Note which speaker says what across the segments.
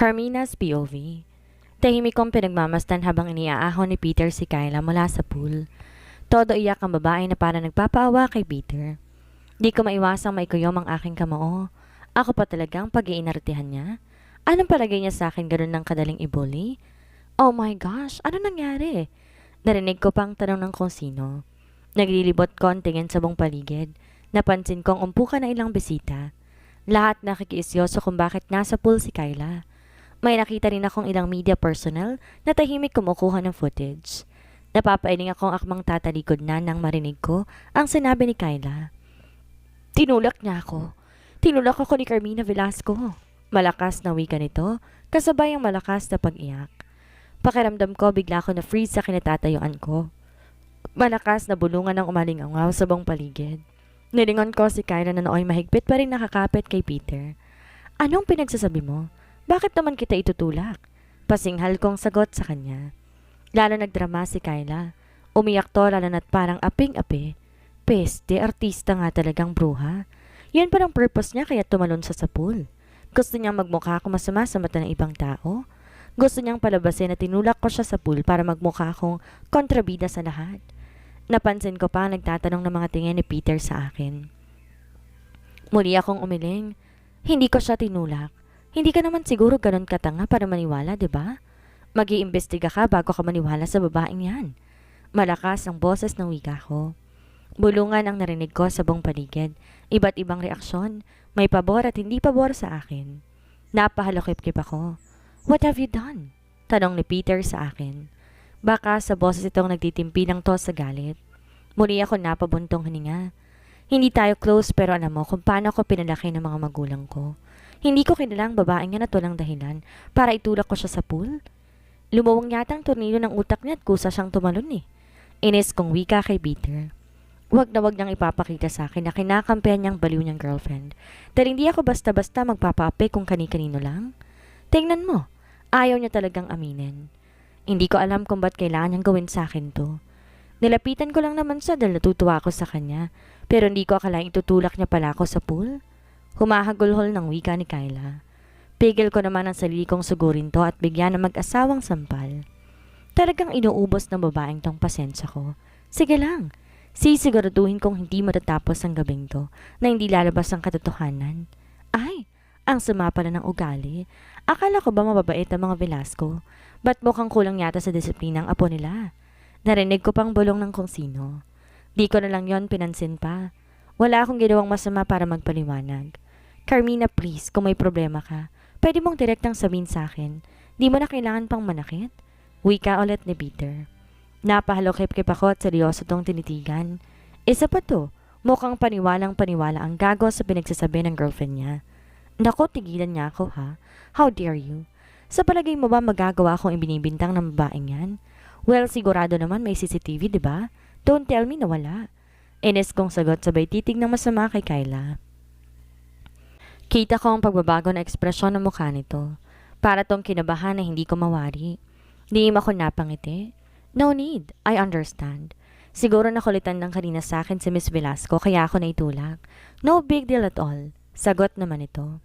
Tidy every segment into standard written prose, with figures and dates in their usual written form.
Speaker 1: Carmina's POV. Tahimik kong pinagmamasdan habang iniaahon ni Peter si Kyla mula sa pool. Todo iyak ang babae na para nagpapaawa kay Peter. Di ko maiwasang maikuyom ang aking kamao. Ako pa talagang pag-iinartihan niya. Anong palagay niya sa akin ganun ng kadaling ibuli? Oh my gosh, ano nangyari? Narinig ko pang tanong ng kung sino. Naglilibot ko ang tingin sa buong paligid. Napansin kong umpukan na ilang bisita. Lahat nakikiisyoso kung bakit nasa pool si Kyla. May nakita rin akong ilang media personnel na tahimik kumukuha ng footage. Napapailing akong akmang tatalikod na nang marinig ko ang sinabi ni Kyla. Tinulak niya ako. Tinulak ako ni Carmina Velasco. Malakas na wika nito, kasabay ang malakas na pag-iyak. Pakiramdam ko bigla ako na freeze sa kinatatayuan ko. Malakas na bulungan ng umalingaw sa buong paligid. Nilingon ko si Kyla na nooy mahigpit pa rin nakakapit kay Peter. Anong pinagsasabi mo? Bakit naman kita itutulak? Pasinghal kong sagot sa kanya. Lalo nagdrama si Kyla. Umiyak to lalo na't parang aping-api. Peste, artista nga talagang bruha. Yan parang purpose niya kaya tumalon sa pool. Gusto niyang magmukha ako masama sa mata ng ibang tao. Gusto niyang palabasin na tinulak ko siya sa pool para magmukha akong kontrabida sa lahat. Napansin ko pa ang nagtatanong ng mga tingin ni Peter sa akin. Muli akong umiling. Hindi ko siya tinulak. Hindi ka naman siguro ganun katanga para maniwala, di ba? Mag-iimbestiga ka bago ka maniwala sa babaeng yan. Malakas ang boses ng wika ko. Bulungan ang narinig ko sa buong paligid. Iba't ibang reaksyon. May pabor at hindi pabor sa akin. Napahalokip-kip ako. What have you done? Tanong ni Peter sa akin. Baka sa boses itong nagtitimpi ng to sa galit. Muli ako napabuntong hininga. Hindi tayo close pero alam mo kung paano ako pinalaki ng mga magulang ko. Hindi ko kilalang babaeng yan at walang dahilan para itulak ko siya sa pool. Lumawang yata ang tornilyo ng utak niya at kusa siyang tumalon eh. Inis kong wika kay Peter. Wag niyang ipapakita sa akin na kinakampihan niyang baliw niyang girlfriend. Dahil hindi ako basta-basta magpapaapi kung kani-kanino lang. Tingnan mo, ayaw niya talagang aminin. Hindi ko alam kung ba't kailangan niyang gawin sa akin to. Nilapitan ko lang naman siya dahil natutuwa ako sa kanya. Pero hindi ko akalaing itutulak niya pala ako sa pool. Humahagulhol ng wika ni Kyla. Pigil ko naman ang sarili kong sugurin to at bigyan ng mag-asawang sampal. Talagang inuubos ng babaeng tong pasensya ko. Sige lang, sisiguraduhin kong hindi matatapos ang gabing to na hindi lalabas ang katotohanan. Ay, ang sama pala ng ugali. Akala ko ba mababait ang mga Velasco? Ba't mukhang kulang yata sa disiplina ang apo nila? Narinig ko pang bulong ng kung sino. Di ko na lang yon pinansin pa. Wala akong ginawang masama para magpaliwanag. Carmina, please, kung may problema ka, pwede mong direktang sabihin sa akin. Di mo na kailangan pang manakit. Wika ulit ni Peter. Napahalokip-kip ako at seryoso tong tinitigan. Isa pa to, mukhang paniwalang paniwala ang gago sa pinagsasabi ng girlfriend niya. Naku, tigilan niya ako ha. How dare you? Sa palagay mo ba magagawa akong ibinibintang ng babaeng yan? Well, sigurado naman may CCTV, di ba? Don't tell me na wala. Inis kong sagot sabay titig ng masama kay Kyla. Kita ko ang pagbabago na ekspresyon ng mukha nito. Para tong kinabahan na hindi ko mawari. Di ako napangiti. No need, I understand. Siguro nakulitan ng kanina sa akin si Miss Velasco kaya ako naitulak. No big deal at all. Sagot naman ito.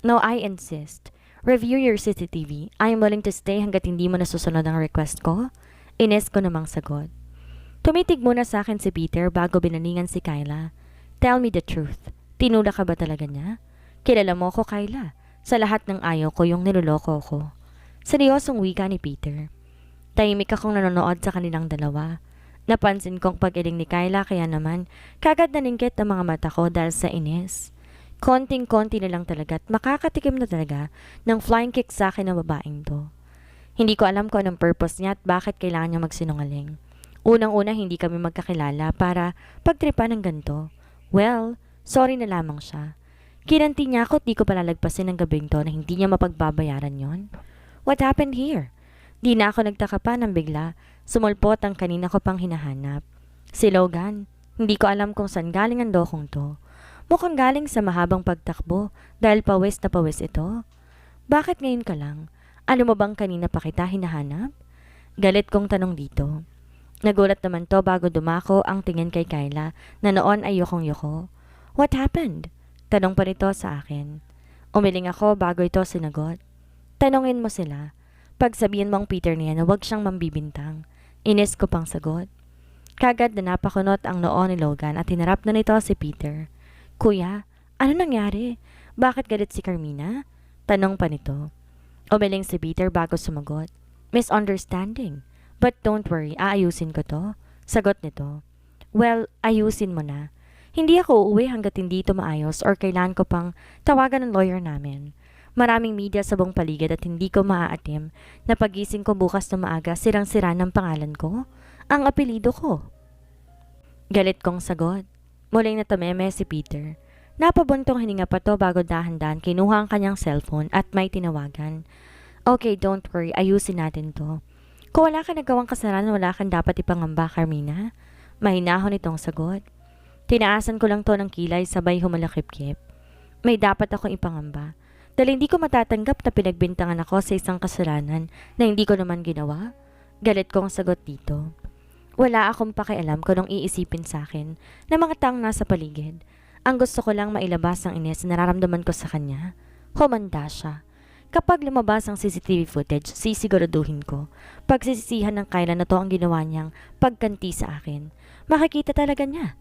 Speaker 1: No, I insist. Review your CCTV. I am willing to stay hanggat hindi mo nasusunod ang request ko. Ines ko namang sagot. Tumitig muna sa akin si Peter bago binaningan si Kyla. Tell me the truth. Tinulak ka ba talaga niya? Kilala mo ko, Kyla. Sa lahat ng ayaw ko yung niloloko ko. Seryosong wika ni Peter. Tahimik akong nanonood sa kanilang dalawa. Napansin kong pag-iling ni Kyla kaya naman kagad naningkit ang mga mata ko dahil sa inis. Konting-konti na lang talaga at makakatikim na talaga ng flying kick sa akin ng babaeng to. Hindi ko alam kung anong purpose niya at bakit kailangan niya magsinungaling. Unang-una hindi kami magkakilala para pagtripan ng ganito. Well, sorry na lamang siya. Kinanti niya ako at di ko palalagpasin ng gabing to na hindi niya mapagbabayaran yon. What happened here? Di na ako nagtaka pa nang bigla sumulpot ang kanina ko pang hinahanap. Si Logan, hindi ko alam kung saan galing ang dokong to. Mukhang galing sa mahabang pagtakbo dahil pawis na pawis ito. Bakit ngayon ka lang? Ano mo bang kanina pa kita hinahanap? Galit kong tanong dito. Nagulat naman to bago dumako ang tingin kay Kyla na noon ay yokong-yoko. What happened? Tanong pa nito sa akin. Umiling ako bago ito sinagot. Tanungin mo sila. Pagsabihin mo ang Peter niya na huwag siyang mambibintang. Inis ko pang sagot. Kagad na napakunot ang noo ni Logan at hinarap na nito si Peter. Kuya, ano nangyari? Bakit galit si Carmina? Tanong pa nito. Umiling si Peter bago sumagot. Misunderstanding. But don't worry, aayusin ko to. Sagot nito. Well, ayusin mo na. Hindi ako uuwi hanggat hindi ito maayos or kailan ko pang tawagan ng lawyer namin. Maraming media sa buong paligid at hindi ko maaatim na pagising ko bukas na maaga sirang-sira ng pangalan ko, ang apelido ko. Galit kong sagot. Muling natameme si Peter. Napabuntong hininga pa to bago dahan-dahan kinuha ang kanyang cellphone at may tinawagan. Okay, don't worry, ayusin natin to. Kung wala ka nagawang kasalanan, wala kang dapat ipangamba, Carmina. Mahinahon itong sagot. Tinaasan ko lang to ng kilay sabay humalakip-kip. May dapat akong ipangamba. Dahil hindi ko matatanggap na pinagbintangan ako sa isang kasalanan na hindi ko naman ginawa. Galit kong sagot dito. Wala akong pakialam kung anong iisipin sa akin na mga taong nasa paligid. Ang gusto ko lang mailabas ang inis na nararamdaman ko sa kanya. Humanda siya. Kapag lumabas ang CCTV footage, sisiguraduhin ko. Pagsisisihan ng Kyla na to ang ginawa niyang pagkanti sa akin. Makikita talaga niya.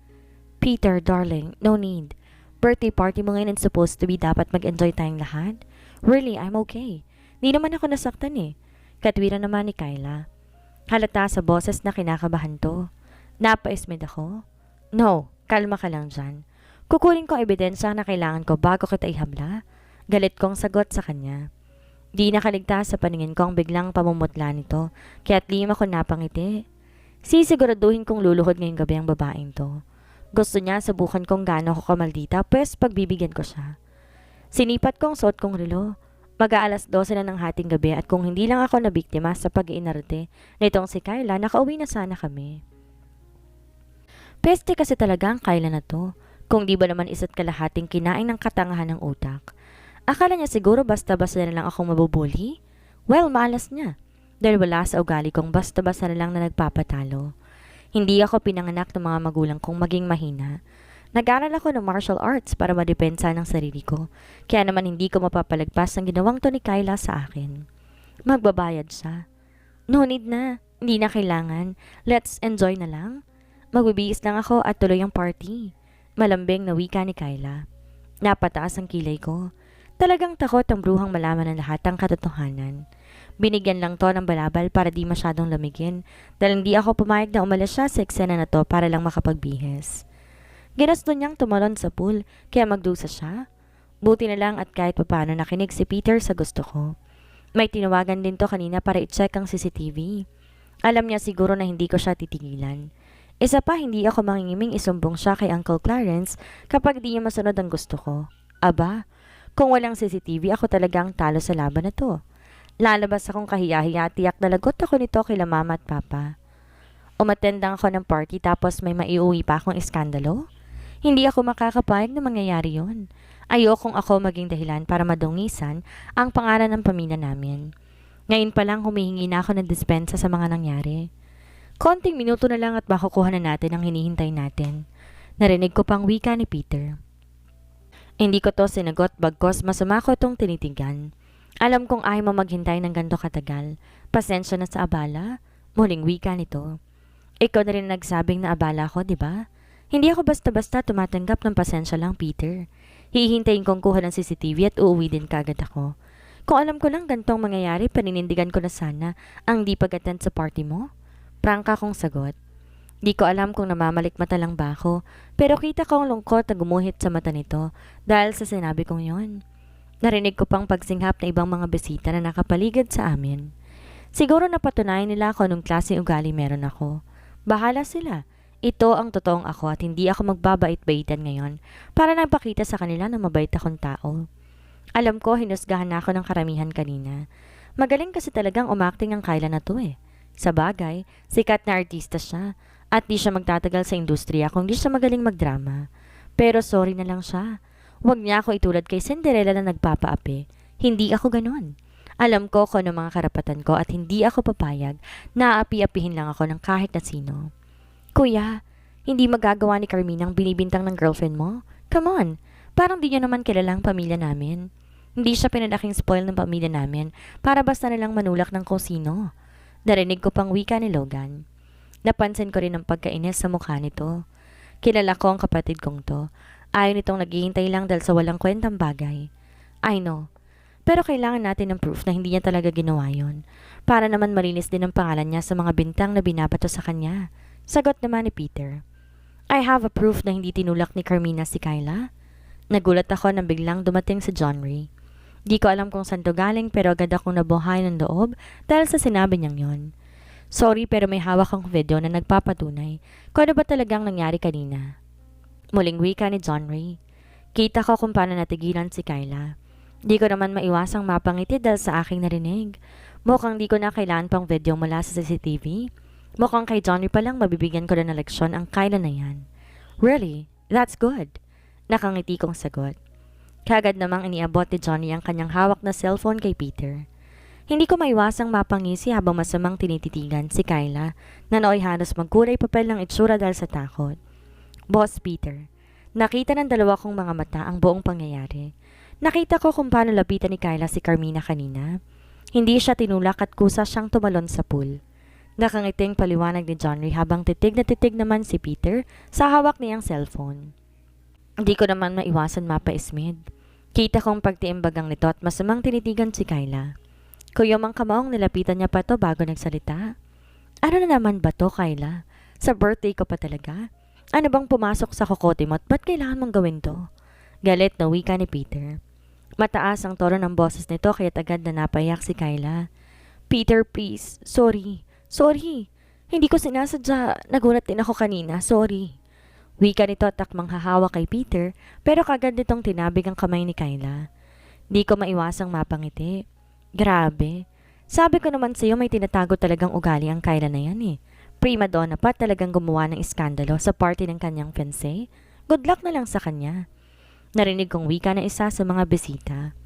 Speaker 1: Peter, darling, no need. Birthday party mo ngayon and supposed to be dapat mag-enjoy tayong lahat. Really, I'm okay. Di naman ako nasaktan eh. Katwiran naman ni Kyla. Halata sa boses na kinakabahan to. Napaismid ako. No, kalma ka lang dyan. Kukunin ko ebidensya na kailangan ko bago kita ihabla. Galit kong sagot sa kanya. Di nakaligtas sa paningin ko ang biglang pamumutla nito, kaya't lima ko napangiti. Sisiguraduhin kong luluhod ngayong gabi ang babaeng to. Gusto niya subukan kung gaano ako kamaldita, pues pagbibigyan ko siya. Sinipat kong suot kong relo. Mag-aalas 12 na ng hating gabi at kung hindi lang ako nabiktima sa pag-iinarte nitong si Kyla, nakauwi na sana kami. Peste kasi talaga ang Kyla na to. Kung di ba naman isa't kalahating kinain ng katangahan ng utak. Akala niya siguro basta-basta na lang akong mabubuli? Well, malas niya. Dahil wala sa ugali kong basta-basta na lang na nagpapatalo. Hindi ako pinanganak ng mga magulang kong maging mahina. Nag-aral ako ng martial arts para madepensa ng sarili ko. Kaya naman hindi ko mapapalagpas ang ginawang to ni Kyla sa akin. Magbabayad siya. No need na. Hindi na kailangan. Let's enjoy na lang. Magbibihis lang ako at tuloy ang party. Malambing na wika ni Kyla. Napataas ang kilay ko. Talagang takot ang bruhang malaman ng lahat ang katotohanan. Binigyan lang to ng balabal para di masyadong lamigin dahil hindi ako pumayag na umalis siya sa eksena na to para lang makapagbihis. Ginasto niyang tumalon sa pool kaya magdusa siya. Buti na lang at kahit papano nakinig si Peter sa gusto ko. May tinawagan din to kanina para i-check ang CCTV. Alam niya siguro na hindi ko siya titigilan. Isa pa, hindi ako mangingiming isumbong siya kay Uncle Clarence kapag di niya masunod ang gusto ko. Aba, kung walang CCTV, ako talagang talo sa laban na to. Lalabas akong kahiya-hiya at tiyak na lagot ako nito kila mama at papa. Umatendang ako ng party tapos may maiuwi pa akong iskandalo? Hindi ako makakapayag na mangyayari yun. Ayokong ako maging dahilan para madungisan ang pangalan ng pamilya namin. Ngayon pa lang humihingi na ako ng dispensa sa mga nangyari. Konting minuto na lang at makukuha na natin ang hinihintay natin. Narinig ko pang wika ni Peter. Hindi ko to sinagot bagkos masama ko itong tinitigan. Alam kong ayaw mo maghintay ng ganito katagal. Pasensya na sa abala. Muling wika nito. Ikaw na rin nagsabing na abala ko, di ba? Hindi ako basta-basta tumatanggap ng pasensya lang, Peter. Hihintayin kong kuha ng CCTV at uuwi din kagad ako. Kung alam ko lang gantong mangyayari, paninindigan ko na sana ang di pag-attend sa party mo. Prangka kong sagot. Di ko alam kung namamalikmata lang ba ako, pero kita ko ang lungkot na gumuhit sa mata nito dahil sa sinabi kong yon. Narinig ko pang pagsinghap na ibang mga bisita na nakapaligid sa amin. Siguro napatunayan nila kung anong klase ugali meron ako. Bahala sila. Ito ang totoong ako at hindi ako magbabait-baitan ngayon para nagpakita sa kanila na mabait akong tao. Alam ko, hinusgahan na ako ng karamihan kanina. Magaling kasi talagang umakting ang Kyla na to eh. Sa bagay, sikat na artista siya at di siya magtatagal sa industriya kung di siya magaling magdrama. Pero sorry na lang siya. Huwag niya ako itulad kay Cinderella na nagpapaapi. Hindi ako ganon. Alam ko kung ano mga karapatan ko at hindi ako papayag na aapi-apihin lang ako ng kahit na sino. Kuya, hindi magagawa ni Carmina ang binibintang ng girlfriend mo? Come on, parang di niyo naman kilala ang pamilya namin. Hindi siya pinadaking spoil ng pamilya namin para basta nalang manulak ng kung sino. Narinig ko pang wika ni Logan. Napansin ko rin ang pagkainis sa mukha nito. Kilala ko ang kapatid kong to. Ayaw nitong naghihintay lang dahil sa walang kwentang bagay. I know. Pero kailangan natin ng proof na hindi niya talaga ginawa yon. Para naman malinis din ang pangalan niya sa mga bintang na binabato sa kanya. Sagot naman ni Peter. I have a proof na hindi tinulak ni Carmina si Kyla. Nagulat ako nang biglang dumating si John Ray. Di ko alam kung saan to galing pero agad akong nabuhay ng loob dahil sa sinabi niyang yon. Sorry pero may hawak akong video na nagpapatunay kung ano ba talagang nangyari kanina. Muling wika ni John Ray. Kita ko kung paano natigilan si Kyla. Di ko naman maiwasang mapangiti dahil sa aking narinig. Mukhang di ko na kailangan pang video mula sa CCTV. Mukhang kay John Ray palang mabibigyan ko na ng leksyon ang Kyla na yan. Really? That's good. Nakangiti kong sagot. Kagad namang iniabot ni Johnny ang kanyang hawak na cellphone kay Peter. Hindi ko maiwasang mapangisi habang masamang tinititigan si Kyla na nooy halos magkulay papel ng itsura dahil sa takot. Boss Peter, nakita ng dalawa kong mga mata ang buong pangyayari. Nakita ko kung paano lapitan ni Kyla si Carmina kanina. Hindi siya tinulak at kusa siyang tumalon sa pool. Nakangiting paliwanag ni John Ray habang titig na titig naman si Peter sa hawak niyang cellphone. Hindi ko naman maiwasan mapaismid. Kita kong pagtiimbagang nito at masamang tinitigan si Kyla. Kuyomang kamaong nilapitan niya pa to bago nagsalita. Ano na naman ba to, Kyla? Sa birthday ko pa talaga? Ano bang pumasok sa kokote mo at ba't kailangan mong gawin to? Galit na wika ni Peter. Mataas ang tono ng boses nito kaya agad na napayak si Kyla. Peter, please. Sorry. Sorry. Hindi ko sinasadya. Nagulat din ako kanina. Sorry. Wika nito at takmang hahawa kay Peter pero kagad nitong tinabig ang kamay ni Kyla. Di ko maiwasang mapangiti. Grabe. Sabi ko naman sa'yo may tinatago talagang ugali ang Kyla na yan eh. Prima donna pa talagang gumawa ng iskandalo sa party ng kanyang fiancé. Good luck na lang sa kanya. Narinig kong wika na isa sa mga bisita.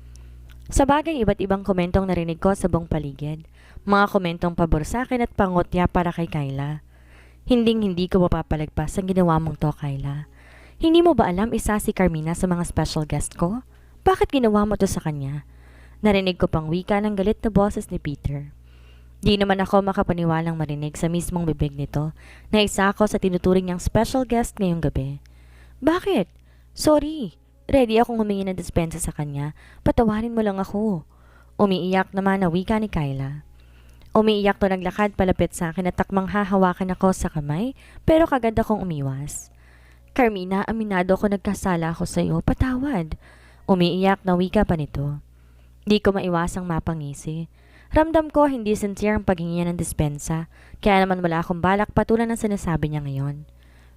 Speaker 1: Sa bagay iba't ibang komentong narinig ko sa buong paligid. Mga komentong pabor sa akin at pangotya para kay Kyla. Hindi ko mapapalagpas ang ginawa mong to, Kyla. Hindi mo ba alam isa si Carmina sa mga special guest ko? Bakit ginawa mo to sa kanya? Narinig ko pang wika ng galit na boses ni Peter. Di naman ako makapaniwalang marinig sa mismong bibig nito na isa ako sa tinuturing niyang special guest ngayong gabi. Bakit? Sorry. Ready akong humingi ng dispensa sa kanya. Patawarin mo lang ako. Umiiyak naman na wika ni Kyla. Umiiyak to naglakad palapit sa akin at takmang hahawakan ako sa kamay pero kagad akong umiwas. Carmina, aminado ko nagkasala ako sa iyo. Patawad. Umiiyak na wika pa nito. Di ko maiwasang mapangisi. Ramdam ko hindi sincere ang paghingi ng dispensa kaya naman wala akong balak patulan ng sinasabi niya ngayon.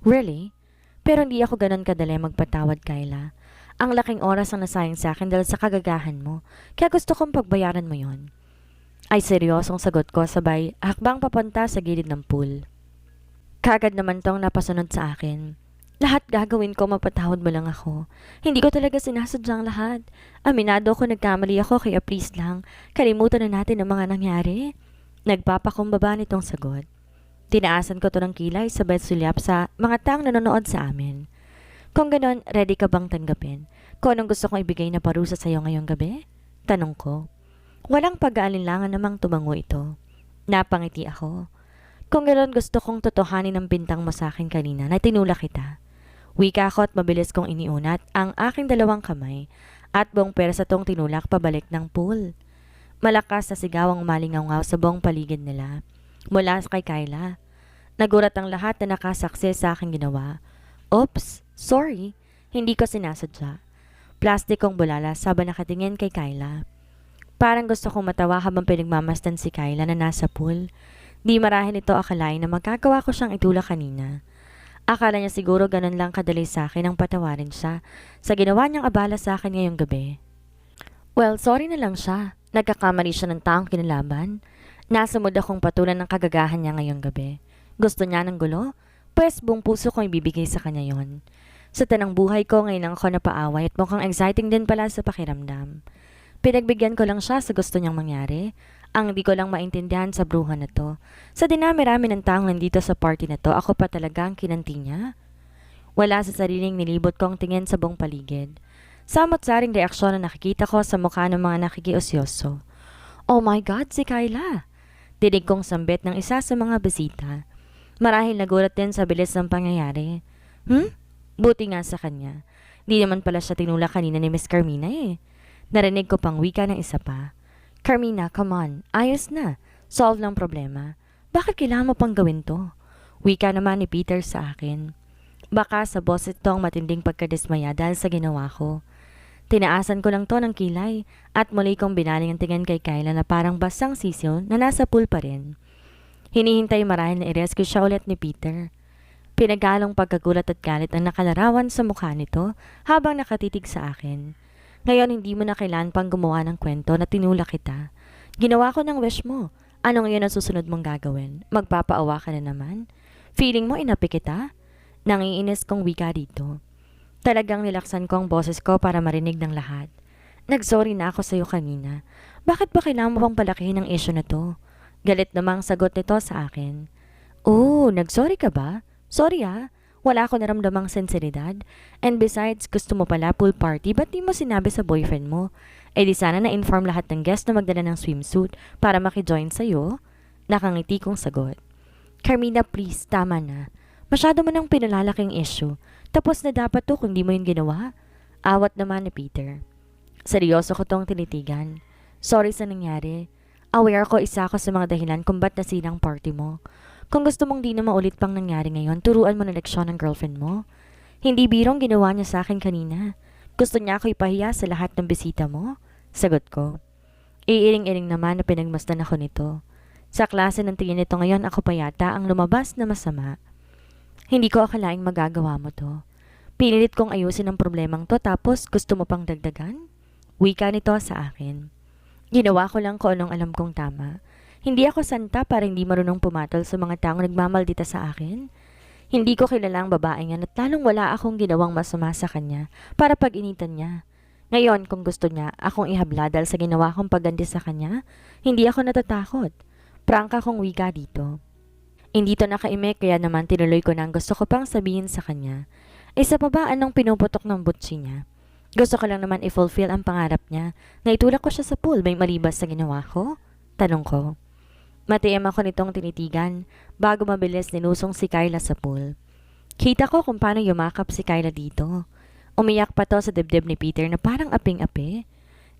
Speaker 1: Really? Pero hindi ako ganun kadali magpatawad, Kyla. Ang laking oras ang nasayang sa akin dahil sa kagagahan mo kaya gusto kong pagbayaran mo yon. Ay seryosong sagot ko sabay hakbang papunta sa gilid ng pool. Kagad naman tong napasunod sa akin. Lahat gagawin ko mapatawad mo lang ako. Hindi ko talaga sinasadyang lahat. Aminado ko nagkamali ako kaya please lang, kalimutan na natin ang mga nangyari. Nagpapakumbaba nitong sagot. Tinaasan ko to ng kilay sabay sulyap sa mga taong nanonood sa amin. Kung ganon, ready ka bang tanggapin? Kung anong gusto kong ibigay na parusa sa'yo ngayong gabi? Tanong ko. Walang pag-aalinlangan namang tumango ito. Napangiti ako. Kung ganoon gusto kong totohanin ang bintang mo sa akin kanina na tinulak kita. Wika ako at mabilis kong iniunat ang aking dalawang kamay at buong persa tong tinulak pabalik ng pool. Malakas na sigaw ang malingaw sa buong paligid nila. Mula kay Kyla. Nagulat ang lahat na nakasaksi sa aking ginawa. Oops, sorry. Hindi ko sinasadya. Plastikong bulala sabay nakatingin kay Kyla. Parang gusto kong matawa habang pinagmamasdan si Kyla na nasa pool. Di marahil ito akalain na magagawa ko siyang itulak kanina. Akala niya siguro ganun lang kadali sa akin ang patawarin siya sa ginawa niyang abala sa akin ngayong gabi. Well, sorry na lang siya. Nagkakamali siya ng taong kinalaban. Nasa mood akong patulan ng kagagahan niya ngayong gabi. Gusto niya ng gulo? Pwes buong puso kong ibibigay sa kanya yon. Sa tanang buhay ko ngayon lang ako napaaway at mukhang exciting din pala sa pakiramdam. Pinagbigyan ko lang siya sa gusto niyang mangyari. Ang di ko lang maintindihan sa bruha na to. Sa dinami-rami ng taong nandito sa party na to, ako pa talaga ang kinanti niya. Wala sa sariling nilibot kong tingin sa buong paligid. Samot-saring reaksyon na nakikita ko sa mukha ng mga nakikiusyoso. Oh my God, si Kyla! Dinig kong sambit ng isa sa mga bisita. Marahil nagulat din sa bilis ng pangyayari. Buti nga sa kanya. Di naman pala siya tinulak kanina ni Miss Carmina eh. Narinig ko pang wika ng isa pa. Carmina, come on. Ayos na. Solve ng problema. Bakit kailangan mo pang gawin to? Wika naman ni Peter sa akin. Baka sa boss ito ang matinding pagkadismaya dahil sa ginawa ko. Tinaasan ko lang to ng kilay at muli kong binaling ang tingin kay Kyla na parang basang sisiyo na nasa pool pa rin. Hinihintay marahil na i-rescue siya ulit ni Peter. Pinagalong pagkagulat at galit ang nakalarawan sa mukha nito habang nakatitig sa akin. Ngayon hindi mo na kailangan pang gumawa ng kwento na tinulak kita. Ginawa ko ng wish mo. Ano ngayon ang susunod mong gagawin? Magpapaawa ka na naman? Feeling mo inapi kita? Nangiinis kong wika dito. Talagang nilaksan ko ang boses ko para marinig ng lahat. Nagsorry na ako sa'yo kanina. Bakit ba kailangan mo pang palakihin ang issue na to? Galit namang sagot nito sa akin. Oh, nagsorry ka ba? Sorry wala ako naramdamang sensibilidad. And besides, gusto mo pala pool party, ba't di mo sinabi sa boyfriend mo? Eh di sana na-inform lahat ng guest na magdala ng swimsuit para makijoin sa'yo? Nakangiti kong sagot. Carmina, please, tama na. Masyado mo nang pinalalaking issue. Tapos na dapat to kung di mo yung ginawa. Awat naman ni Peter. Seryoso ko tong tinitigan. Sorry sa nangyari. Aware ko isa ako sa mga dahilan kung ba't nasilang party mo. Kung gusto mong di na maulit pang nangyari ngayon, turuan mo na leksyon ng girlfriend mo. Hindi birong ginawa niya sa akin kanina. Gusto niya ako ipahiya sa lahat ng bisita mo? Sagot ko. Iiring-iring naman na pinagmasdan ako nito. Sa klase ng tingin nito ngayon ako pa yata ang lumabas na masama. Hindi ko akalaing magagawa mo to. Pinilit kong ayusin ang problemang to tapos gusto mo pang dagdagan? Wika nito sa akin. Ginawa ko lang kung anong alam kong tama. Hindi ako santa para hindi marunong pumatol sa mga taong nagmamaldita sa akin. Hindi ko kilala ang babaeng yan at lalong wala akong ginawang masama sa kanya para pag-initan niya. Ngayon, kung gusto niya, akong ihabla dahil sa ginawa kong pagganti sa kanya, hindi ako natatakot. Prangka kong wika dito. Hindi to nakaimik kaya naman tinuloy ko na ang gusto ko pang sabihin sa kanya. Isa pa ba anong pinuputok ng butsi niya? Gusto ko lang naman i-fulfill ang pangarap niya na itulak ko siya sa pool. May malibas sa ginawa ko? Tanong ko. Matiim ako nitong tinitigan bago mabilis ninusong si Kyla sa pool. Kita ko kung paano yumakap si Kyla dito. Umiyak pa to sa dibdib ni Peter na parang aping-api.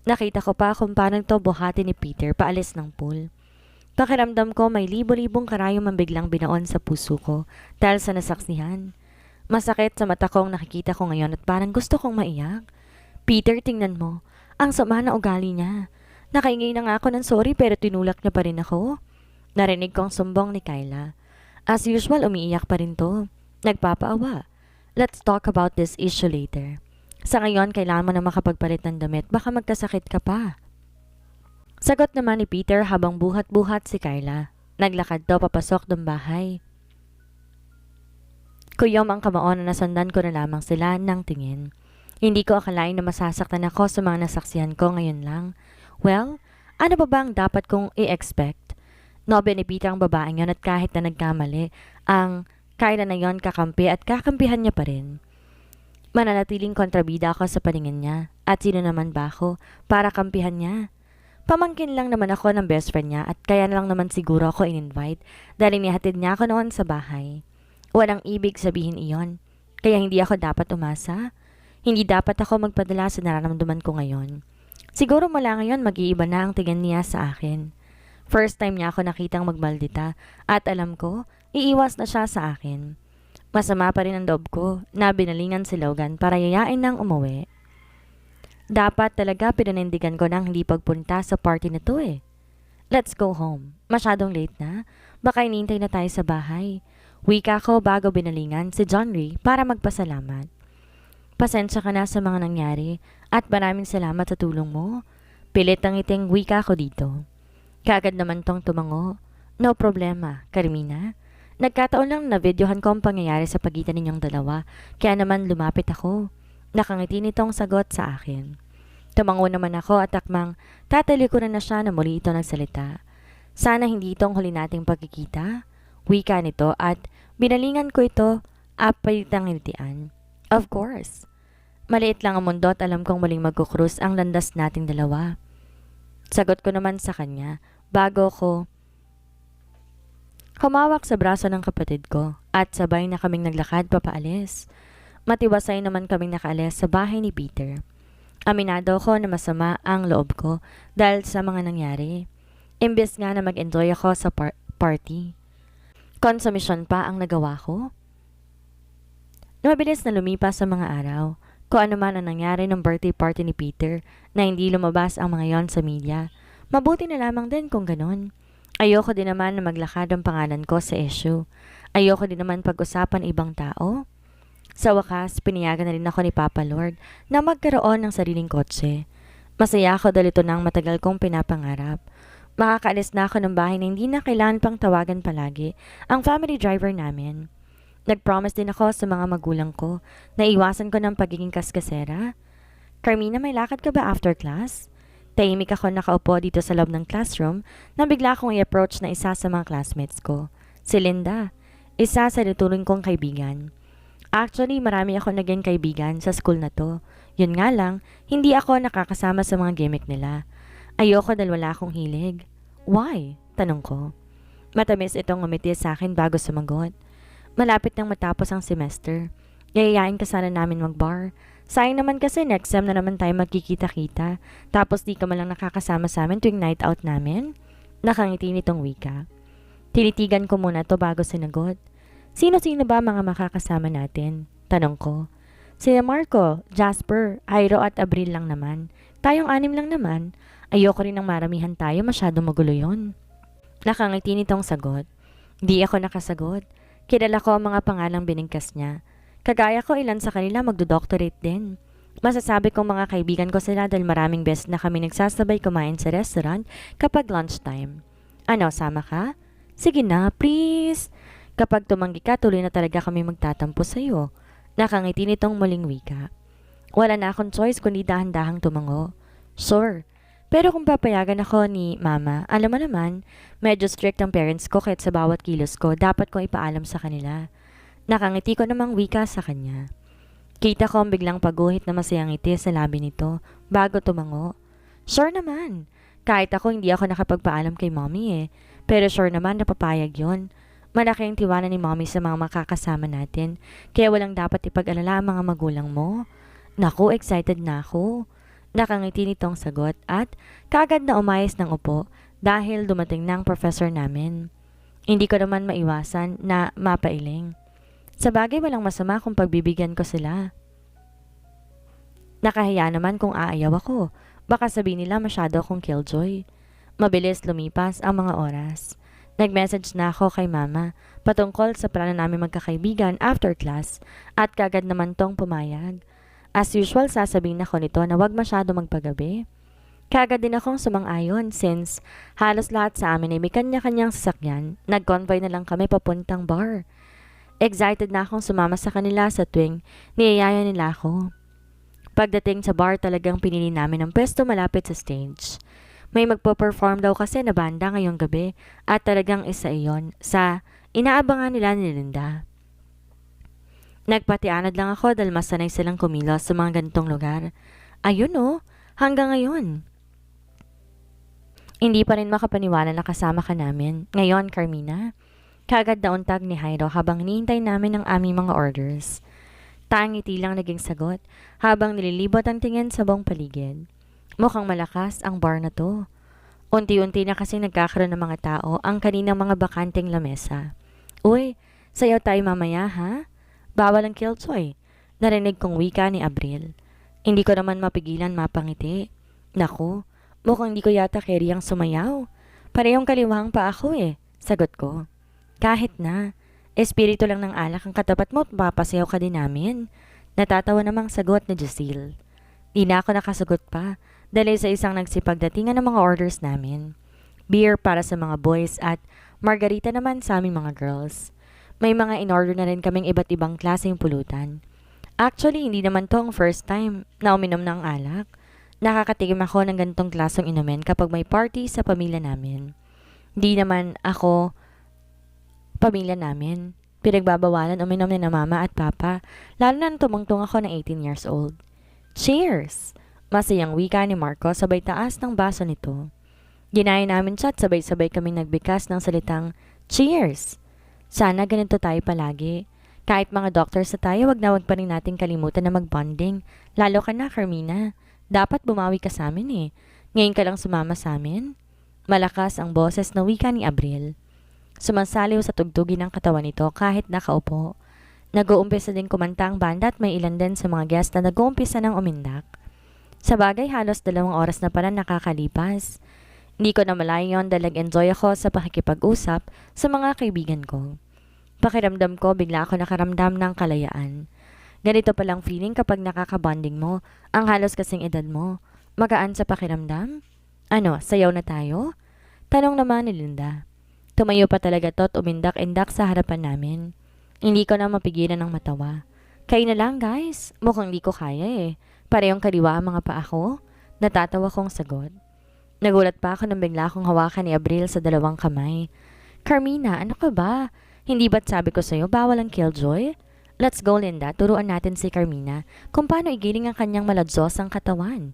Speaker 1: Nakita ko pa kung paano ito buhati ni Peter paalis ng pool. Pakiramdam ko may libo-libong karayom ang biglang binaon sa puso ko dahil sa nasaksihan. Masakit sa mata kong nakikita ko ngayon at parang gusto kong maiyak. Peter, tingnan mo. Ang sama na ugali niya. Nakaingay na nga ako ng sorry pero tinulak niya pa rin ako. Narinig kong sumbong ni Kyla. As usual, umiiyak pa rin to. Nagpapaawa. Let's talk about this issue later. Sa ngayon, kailangan mo na makapagpalit ng damit. Baka magkasakit ka pa. Sagot naman ni Peter habang buhat-buhat si Kyla. Naglakad to papasok ng bahay. Kuyom ang kamao na nasundan ko na lamang sila ng tingin. Hindi ko akalain na masasaktan ako sa mga nasaksihan ko ngayon lang. Well, ano ba bang dapat kong i-expect? Nobe ni Peter ang babaeng yon at kahit na nagkamali, ang Kyla na yon kakampi at kakampihan niya pa rin. Mananatiling kontrabida ako sa paningin niya at sino naman ba ako para kampihan niya? Pamangkin lang naman ako ng best friend niya at kaya lang naman siguro ako in-invite dahil inihatid niya ako noon sa bahay. Walang ibig sabihin iyon. Kaya hindi ako dapat umasa. Hindi dapat ako magpadala sa nararamdaman ko ngayon. Siguro mula ngayon mag-iiba na ang tingin niya sa akin. First time niya ako nakitang magmaldita at alam ko, iiwas na siya sa akin. Masama pa rin ang loob ko na binalingan si Logan para yayain nang umuwi. Dapat talaga pinanindigan ko nang hindi pagpunta sa party na to eh. Let's go home. Masyadong late na. Baka inintay na tayo sa bahay. Wika ko bago binalingan si John Ray para magpasalamat. Pasensya ka na sa mga nangyari at maraming salamat sa tulong mo. Pilit ang iting wika ko dito. Kaagad naman tong tumango. No problema, Carmina. Nagkataon lang na videohan ko ang pangyayari sa pagitan ninyong dalawa, kaya naman lumapit ako. Nakangiti nitong sagot sa akin. Tumango naman ako at akmang tatalikuran na siya na muli ito nagsalita. Sana hindi itong huli nating pagkikita. Wika nito at binalingan ko ito apalitang ngitian. Of course. Maliit lang ang mundo at alam kong muling magkukrus ang landas nating dalawa. Sagot ko naman sa kanya bago ko humawak sa braso ng kapatid ko at sabay na kaming naglakad papaalis. Matiwasay naman kaming nakaalis sa bahay ni Peter. Aminado ko na masama ang loob ko dahil sa mga nangyari. Imbes nga na mag-enjoy ako sa party. Konsumisyon pa ang nagawa ko. Mabilis na lumipas sa mga araw. Kung ano man ang nangyari ng birthday party ni Peter na hindi lumabas ang mga yon sa media, mabuti na lamang din kung ganon. Ayoko din naman na maglakad ang pangalan ko sa issue. Ayoko din naman pag-usapan ibang tao. Sa wakas, pinayagan na rin ako ni Papa Lord na magkaroon ng sariling kotse. Masaya ako dahil ito na ang matagal kong pinapangarap. Makakaalis na ako ng bahay na hindi na kailangan pang tawagan palagi ang family driver namin. Nag-promise din ako sa mga magulang ko na iwasan ko ng pagiging kaskasera. Carmina, may lakad ka ba after class? Tahimik ako nakaupo dito sa loob ng classroom nang bigla akong i-approach na isa sa mga classmates ko. Si Linda, isa sa naturing kong kaibigan. Actually, marami ako naging kaibigan sa school na to. Yun nga lang, hindi ako nakakasama sa mga gimmick nila. Ayoko dahil wala akong hilig. Why? Tanong ko. Matamis itong ngumiti sa akin bago sumagot. Malapit nang matapos ang semester. Yayayain ka sana namin mag-bar. Sayang naman kasi next sem na naman tayo magkikita-kita. Tapos di ka malang nakakasama sa amin tuwing night out namin. Nakangiti nitong wika. Tinitigan ko muna to bago sinagot. Sino-sino ba mga makakasama natin? Tanong ko. Sina Marco, Jasper, Jairo at Abril lang naman. Tayong 6 lang naman. Ayoko rin ng maramihan tayo, masyado magulo yon. Nakangiti nitong sagot. Di ako nakasagot. Kilala ko ang mga pangalang binigkas niya. Kagaya ko, ilan sa kanila magdo-doctorate din. Masasabi kong mga kaibigan ko sila dahil maraming beses na kami nagsasabay kumain sa restaurant kapag lunchtime. Ano, sama ka? Sige na, please. Kapag tumanggi ka, tuloy na talaga kami magtatampo sa'yo. Nakangiti nitong muling wika. Wala na akong choice kundi dahan-dahang tumango. Sure. Pero kung papayagan ako ni Mama, alam mo naman, medyo strict ang parents ko kahit sa bawat kilos ko, dapat kong ipaalam sa kanila. Nakangiti ko namang wika sa kanya. Kita ko ang biglang pagguhit na masayang ngiti sa labi nito bago tumango. Sure naman. Kahit ako hindi ako nakapagpaalam kay Mommy eh. Pero sure naman na papayag yon. Malaki ang tiwala ni Mommy sa mga makakasama natin, kaya walang dapat ipag-alala ang mga magulang mo. Naku, excited na ako. Nakangiti nitong sagot at kaagad na umayos ng upo dahil dumating na ang professor namin. Hindi ko naman maiwasan na mapailing. Sa bagay walang masama kung pagbibigyan ko sila. Nakahiya naman kung aayaw ako. Baka sabihin nila masyado akong killjoy. Mabilis lumipas ang mga oras. Nag-message na ako kay Mama patungkol sa plano namin magkakaibigan after class at kagad naman tong pumayag. As usual, sasabihin ako nito na wag masyado magpagabi. Kagad din akong sumang-ayon since halos lahat sa amin ay may kanya-kanyang sasakyan. Nag-convoy na lang kami papuntang bar. Excited na akong sumama sa kanila sa tuwing niyayaya nila ako. Pagdating sa bar talagang pinili namin ang pwesto malapit sa stage. May magpo-perform daw kasi na banda ngayong gabi at talagang isa iyon sa inaabangan nila ni Linda. Nagpatianad lang ako dahil mas sanay silang kumilos sa mga ganitong lugar. Ayun oh, hanggang ngayon. Hindi pa rin makapaniwala na kasama ka namin. Ngayon, Carmina. Kagad na untag ni Jairo habang hinihintay namin ang aming mga orders. Tangiti lang naging sagot habang nililibot ang tingin sa buong paligid. Mukhang malakas ang bar na to. Unti-unti na kasi nagkakaroon ng mga tao ang kaninang mga bakanteng lamesa. Uy, sayaw tayo mamaya ha? Bawal ang killjoy. Narinig kong wika ni Abril. Hindi ko naman mapigilan mapangiti. Naku, mukhang di ko yata carry ang sumayaw. Parehong kaliwang pa ako eh, sagot ko. Kahit na, espiritu lang ng alak ang katapat mo at mapapasayaw ka din namin. Natatawa namang sagot ni Jacille. Di na ako nakasagot pa dahil sa isang nagsipagdatingan ng mga orders namin. Beer para sa mga boys at margarita naman sa aming mga girls. May mga in-order na rin kaming iba't ibang klaseng pulutan. Actually, hindi naman to ang first time na uminom ng alak. Nakakatikim ako ng ganitong klaseng inumin kapag may party sa pamilya namin. Di naman ako pamilya namin. Pinagbabawalan uminom ni na mama at papa, lalo na tumungtong ako ng 18 years old. Cheers! Masayang wika ni Marco sabay taas ng baso nito. Ginaya namin siya at sabay-sabay kaming nagbikas ng salitang cheers! Sana ganito tayo palagi. Kahit mga doctors na tayo, wag pa rin natin kalimutan na mag-bonding. Lalo ka na, Carmina. Dapat bumawi ka sa amin eh. Ngayon ka lang sumama sa amin. Malakas ang boses na wika ni Abril. Sumasaliw sa tugtugin ng katawan nito kahit nakaupo. Nag-uumpisa din kumanta ang banda at may ilan din sa mga guest na nag-uumpisa ng umindak. Sa bagay, halos 2 oras na pala nakakalipas. Hindi ko na malayo yun dahil enjoy ako sa pakikipag-usap sa mga kaibigan ko. Pakiramdam ko, bigla ako nakaramdam ng kalayaan. Ganito palang feeling kapag nakakabonding mo, ang halos kasing edad mo. Magaan sa pakiramdam? Ano, sayaw na tayo? Tanong naman ni Linda. Tumayo pa talaga to at umindak-indak sa harapan namin. Hindi ko na mapigilan ng matawa. Kayo na lang guys, mukhang di ko kaya eh. Parehong kaliwa ang mga paa ko. Natatawa kong sagot. Nagulat pa ako nang bigla akong hawakan ni Abril sa 2 kamay. Carmina, ano ka ba? Hindi ba't sabi ko sa'yo bawal ang killjoy? Let's go Linda, turuan natin si Carmina kung paano igiling ang kanyang maladzosang katawan.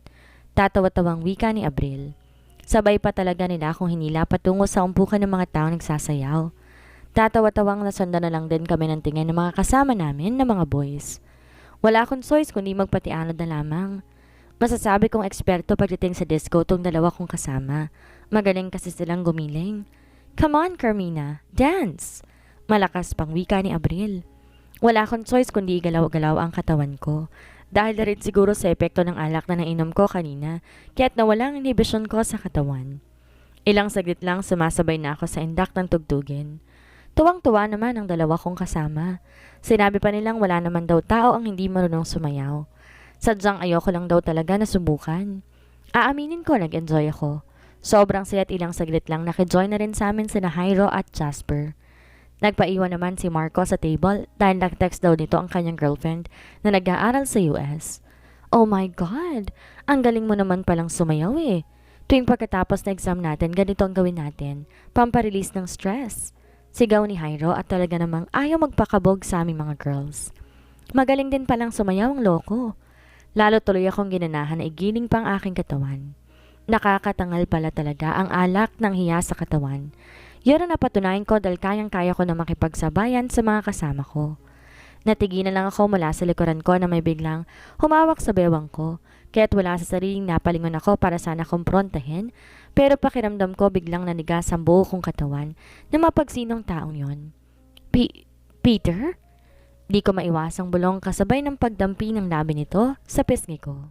Speaker 1: Tatawa-tawang wika ni Abril. Sabay pa talaga nila akong hinila patungo sa umpukan ng mga taong nagsasayaw. Tatawa-tawang nasundan na lang din kami ng tingin ng mga kasama namin na mga boys. Wala akong choice kundi magpatianod na lamang. Masasabi kong eksperto pagdating sa disco tong 2 kong kasama. Magaling kasi silang gumiling. Come on Carmina, dance! Malakas pang wika ni Abril. Wala akong choice kundi galaw-galaw ang katawan ko. Dahil na rin siguro sa epekto ng alak na nainom ko kanina, kaya't nawala ang inhibisyon ko sa katawan. Ilang saglit lang sumasabay na ako sa indak ng tugtugin. Tuwang-tuwa naman ang 2 kong kasama. Sinabi pa nilang wala naman daw tao ang hindi marunong sumayaw. Sadyang ayoko lang daw talaga na subukan. Aaminin ko, nag-enjoy ako. Sobrang saya at ilang saglit lang nakijoin na rin sa amin sina Jairo at Jasper. Nagpaiwan naman si Marco sa table dahil nag-text daw nito ang kanyang girlfriend na nag-aaral sa US. Oh my God! Ang galing mo naman palang sumayaw eh. Tuwing pagkatapos na exam natin, ganito ang gawin natin. Pamparelease ng stress. Sigaw ni Jairo at talaga namang ayaw magpakabog sa aming mga girls. Magaling din palang sumayaw ang loko. Lalo tuloy akong ginanahan na igiling pang aking katawan. Nakakatangal pala talaga ang alak ng hiya sa katawan. Yun ang napatunayan ko dahil kayang-kaya ko na makipagsabayan sa mga kasama ko. Natigilan lang ako mula sa likuran ko na may biglang humawak sa bewang ko, kaya't wala sa sariling napalingon ako para sana kumprontahin, pero pakiramdam ko biglang nanigas ang buo kong katawan na mapagsinong taong yon. Peter? Di ko maiwasang bulong kasabay ng pagdampi ng labi nito sa pisngi ko.